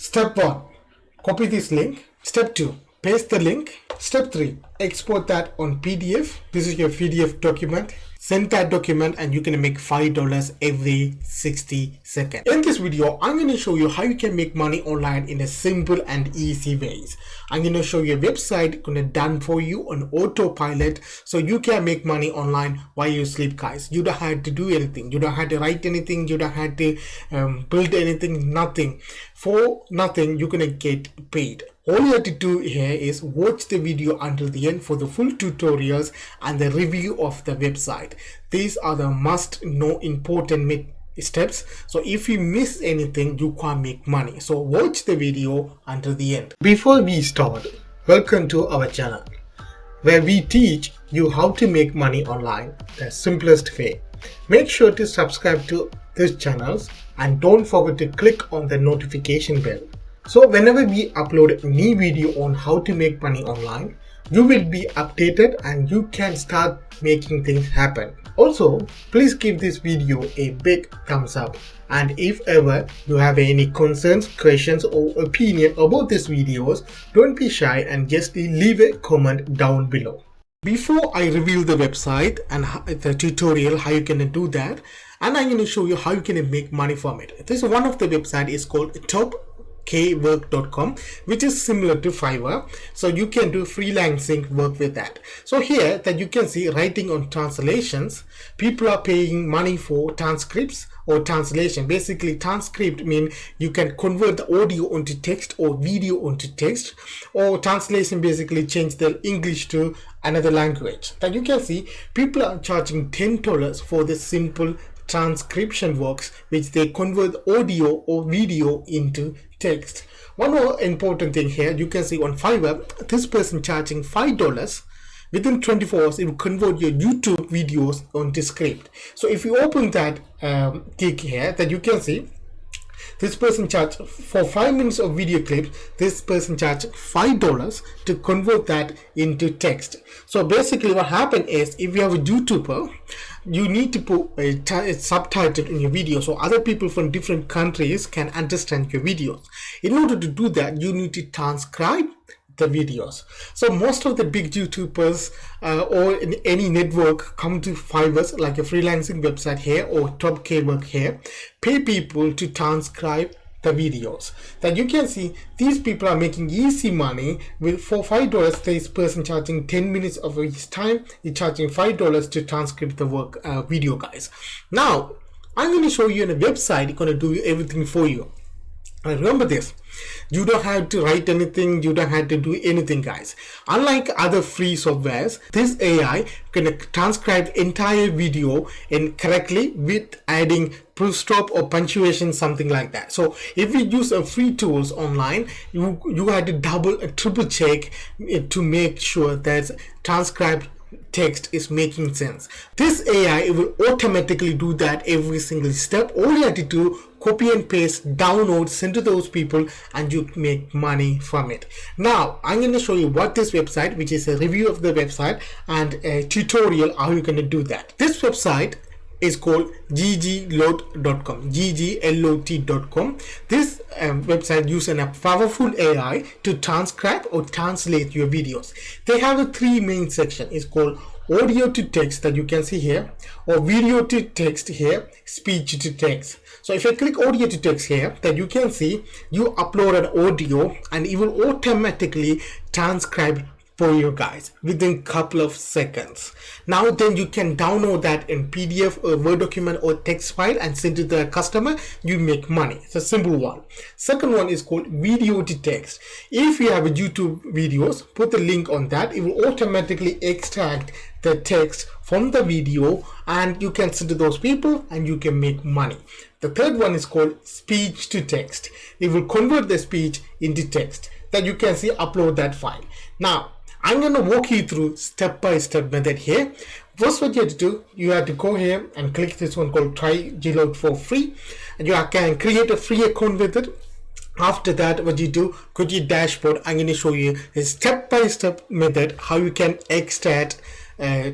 Step 1, copy this link. Step 2, paste the link. Step 3, export that on PDF. This is your PDF document. Send that document and you can make $5 every 60 seconds. In this video, I'm going to show you how you can make money online in a simple and easy ways. I'm going to show you a website going to done for you on autopilot so you can make money online while you sleep, guys. You don't have to do anything. You don't have to write anything. You don't have to build anything, nothing. For nothing, you're going to get paid. All you have to do here is watch the video until the end for the full tutorials and the review of the website. These are the must know important steps. So if you miss anything, you can't make money. So watch the video until the end. Before we start, welcome to our channel where we teach you how to make money online the simplest way. Make sure to subscribe to this channel and don't forget to click on the notification bell. So whenever we upload a new video on how to make money online, you will be updated and you can start making things happen. Also, please give this video a big thumbs up, and if ever you have any concerns, questions or opinion about these videos, don't be shy and just leave a comment down below. Before I reveal the website and the tutorial how you can do that, and I'm going to show you how you can make money from it. This one of the website is called Autopilot.com, which is similar to Fiverr, so you can do freelancing work with that. So here that you can see writing on translations, people are paying money for transcripts or translation. Basically, transcript mean you can convert the audio onto text or video onto text, or translation basically change the English to another language. That you can see people are charging $10 for this simple transcription works, which they convert audio or video into text. One more important thing here, you can see on Fiverr, this person charging $5. Within 24 hours, it will convert your YouTube videos onto script. So if you open that gig here, that you can see this person charged for 5 minutes of video clips. This person charged $5 to convert that into text. So basically what happened is, if you have a YouTuber, you need to put a subtitle in your video so other people from different countries can understand your videos. In order to do that, you need to transcribe the videos. So most of the big YouTubers or in any network come to Fiverr, like a freelancing website here or Top K work here, pay people to transcribe the videos. That you can see these people are making easy money with for $5. This person charging 10 minutes of his time, he's charging $5 to transcribe the work video, guys. Now I'm going to show you on a website going to do everything for you. And remember this, you don't have to write anything, you don't have to do anything, guys. Unlike other free softwares, this AI can transcribe entire video and correctly with adding full stop or punctuation, something like that. So if you use a free tools online, you have to double and triple check to make sure that transcribed text is making sense. This AI will automatically do that every single step. All you have to do, copy and paste, download, send to those people, and you make money from it. Now I'm going to show you what this website, which is a review of the website and a tutorial how you can do that. This website is called gglot.com, gglot.com. This website uses a powerful AI to transcribe or translate your videos. They have a three main section. It's called audio to text, that you can see here, or video to text here, speech to text. So if I click audio to text here, that you can see you upload an audio and it will automatically transcribe for you guys within couple of seconds. Now then you can download that in PDF or Word document or text file and send to the customer. You make money. It's a simple one. Second one is called video to text. If you have a YouTube videos, put the link on that. It will automatically extract the text from the video and you can send to those people and you can make money. The third one is called speech to text. It will convert the speech into text. That you can see, upload that file. Now I'm going to walk you through step-by-step method here. First, what you have to do, you have to go here and click this one called Try Gglot for free, and you can create a free account with it. After that, what you do, go to your dashboard. I'm going to show you a step-by-step method how you can extract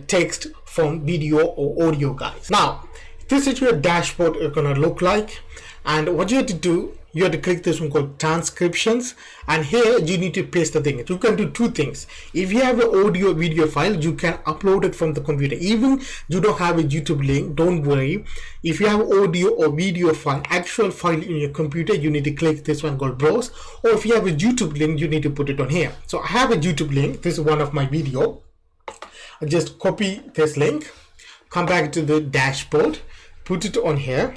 text from video or audio, guys. Now this is your dashboard is going to look like, and what you have to do, you have to click this one called transcriptions, and here you need to paste the thing. You can do two things. If you have an audio video file, you can upload it from the computer. Even you don't have a YouTube link, don't worry. If you have audio or video file, actual file in your computer, you need to click this one called browse, or if you have a YouTube link, you need to put it on here. So I have a YouTube link. This is one of my video. I just copy this link, come back to the dashboard, put it on here.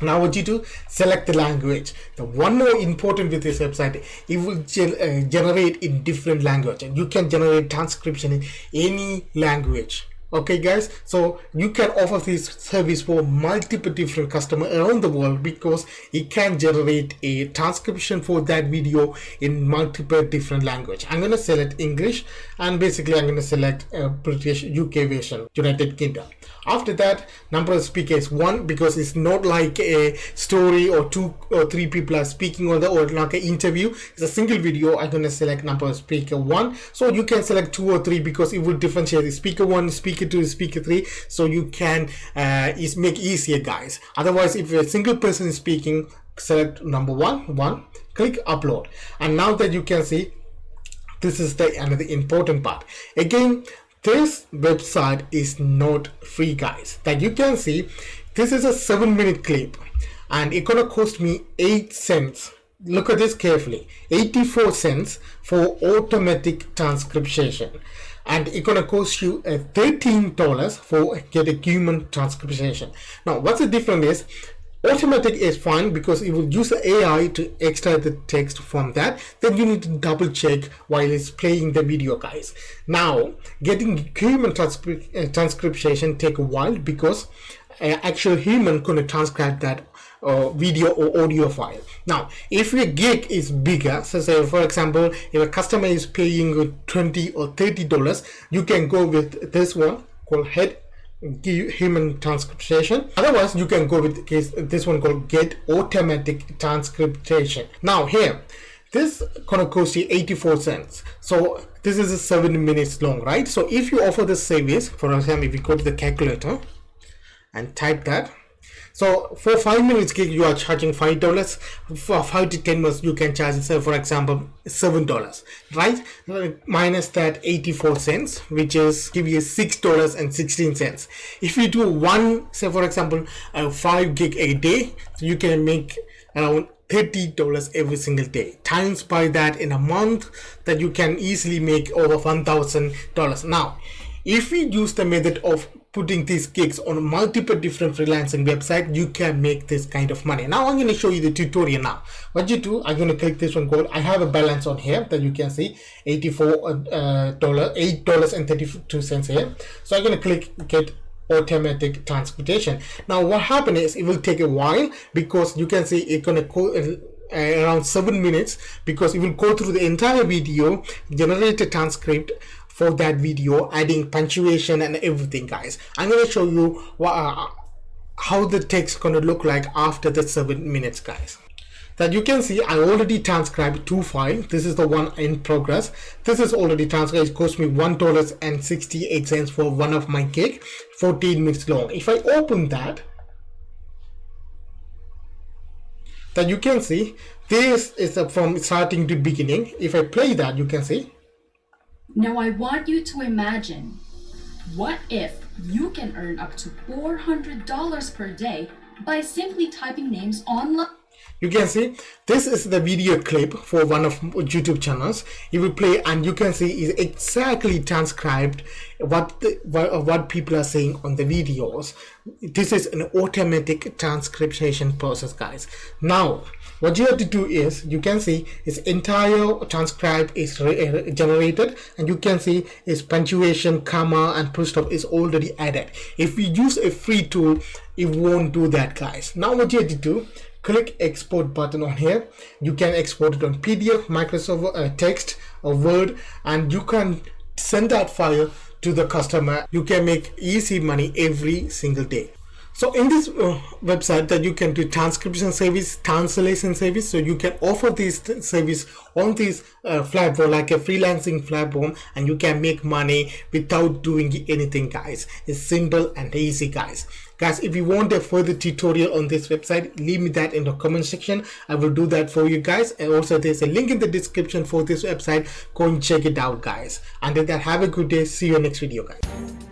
Now I want you to select the language. The one more important with this website, it will generate in different language, and you can generate transcription in any language. Okay guys, so you can offer this service for multiple different customers around the world, because it can generate a transcription for that video in multiple different language. I'm going to select English, and basically I'm going to select British UK version, United Kingdom. After that, number of speakers 1, because it's not like a story or 2 or 3 people are speaking on the, or like an interview. It's a single video. I'm going to select number of speaker 1. So you can select 2 or 3 because it will differentiate the speaker 1, speaker 2, speaker 3. So you can make easier, guys. Otherwise, if a single person is speaking, select number 1, click upload. And now that you can see, this is the another important part. Again, this website is not free, guys. That you can see, this is a 7-minute clip, and it's gonna cost me 8 cents. Look at this carefully. 84 cents for automatic transcription, and it's gonna cost you $13 for get a human transcription. Now, what's the difference is, automatic is fine because it will use the AI to extract the text from that. Then you need to double check while it's playing the video, guys. Now, getting human transcription take a while, because actual human gonna transcribe that video or audio file. Now, if your gig is bigger, so say for example, if a customer is paying $20 or $30, you can go with this one called human transcription. Otherwise, you can go with this one called get automatic transcription. Now here, this gonna cost you 84 cents. So this is a 7 minutes long, right? So if you offer this service, for example, if you go to the calculator and type that, so for 5 minutes gig, you are charging $5. For 5 to 10 minutes, you can charge, say for example, $7, right? Minus that 84 cents, which is give you $6.16. If you do one, say for example, 5 gig a day, so you can make around $30 every single day. Times by that in a month, that you can easily make over $1,000. Now, if we use the method of putting these gigs on multiple different freelancing websites, you can make this kind of money. Now I'm going to show you the tutorial. Now what you do, I'm going to click this one called, I have a balance on here that you can see $8.32 here. So I'm going to click get automatic transcription. Now what happened is, it will take a while, because you can see it's going to go around 7 minutes, because it will go through the entire video, generate a transcript for that video, adding punctuation and everything, guys. I'm going to show you how the text going to look like after the 7 minutes, guys. That you can see, I already transcribed 2 files. This is the one in progress. This is already transcribed. It cost me $1.68 for one of my gig, 14 minutes long. If I open that, you can see this is from starting to beginning. If I play that, you can see. Now I want you to imagine, what if you can earn up to $400 per day by simply typing names online? You can see this is the video clip for one of YouTube channels. You will play, and you can see is exactly transcribed what people are saying on the videos. This is an automatic transcription process, guys. Now what you have to do is, you can see its entire transcribe is generated, and you can see its punctuation, comma and full stop is already added. If we use a free tool, it won't do that, guys. Now what you have to do, click export button on here. You can export it on PDF, Microsoft text or Word, and you can send that file to the customer. You can make easy money every single day. So in this website that you can do transcription service, translation service, so you can offer this service on this platform like a freelancing platform, and you can make money without doing anything, guys. It's simple and easy, guys. Guys, if you want a further tutorial on this website, leave me that in the comment section. I will do that for you guys. And also there's a link in the description for this website. Go and check it out, guys. Until that, have a good day. See you next video, guys.